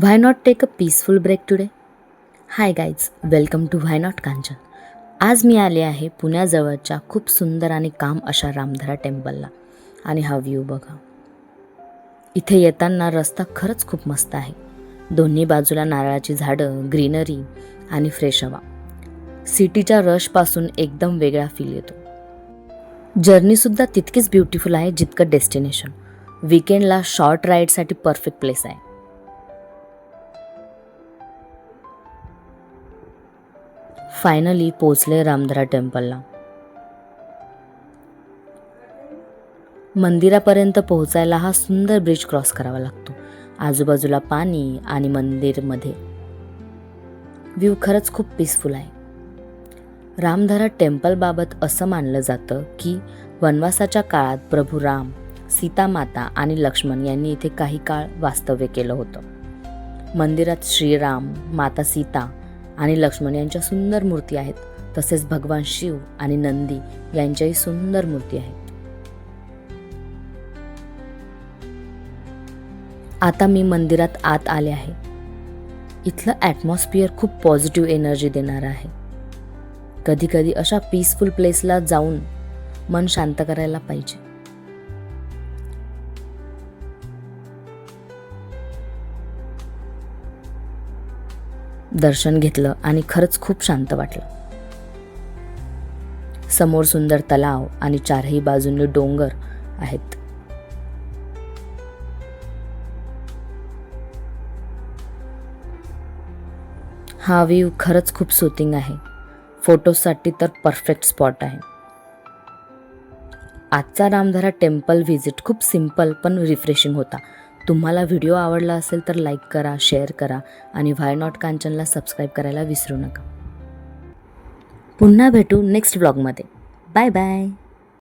Why not take a peaceful break today? Hi guys, welcome to why not Kanchan. आज मी आले आहे पुण्याजवळच्या खूप सुंदर आणि काम अशा रामधरा टेम्पलला. आणि हा व्ह्यू बघा. इथे येताना रस्ता खरंच खूप मस्त आहे. दोन्ही बाजूला नारळाची झाडं, ग्रीनरी आणि फ्रेश हवा. सिटीच्या रशपासून एकदम वेगळा फील येतो. जर्नीसुद्धा तितकीच ब्युटिफुल आहे जितकं डेस्टिनेशन. वीकेंडला शॉर्ट राईडसाठी परफेक्ट प्लेस आहे. फायनली पोचले रामधरा टेम्पलला. मंदिरापर्यंत पोहोचायला हा सुंदर ब्रिज क्रॉस करावा लागतो. आजूबाजूला पाणी आणि मंदिरमध्ये व्ह्यू खरंच खूप पीसफुल आहे. रामधरा टेम्पलबाबत असं मानलं जातं की वनवासाच्या काळात प्रभू राम, सीता माता आणि लक्ष्मण यांनी इथे काही काळ वास्तव्य केलं होतं. मंदिरात श्रीराम, माता सीता आणि लक्ष्मण यांच्या सुंदर मूर्ती आहेत. तसेच भगवान शिव आणि नंदी यांच्याही सुंदर मूर्ती आहेत. आता मी मंदिरात आत आले आहे. इथलं ॲटमॉस्फिअर खूप पॉझिटिव्ह एनर्जी देणारं आहे. कधी कधी अशा पीसफुल प्लेसला जाऊन मन शांत करायला पाहिजे. दर्शन घेतलं आणि खरंच खूप शांत वाटलं. समोर सुंदर तलाव आणि चारही बाजूंनी डोंगर आहेत. हा व्ह्यू खरंच खूप सूथिंग आहे. फोटोसाठी तर परफेक्ट स्पॉट आहे. आजचा रामधरा टेम्पल व्हिजिट खूप सिंपल पण रिफ्रेशिंग होता. तुम्हाला व्हिडिओ आवडला असेल तर लाईक करा, शेअर करा आणि व्हाय नॉट कांचनला सबस्क्राईब करायला विसरू नका. पुन्हा भेटू नेक्स्ट व्लॉगमध्ये. Bye bye.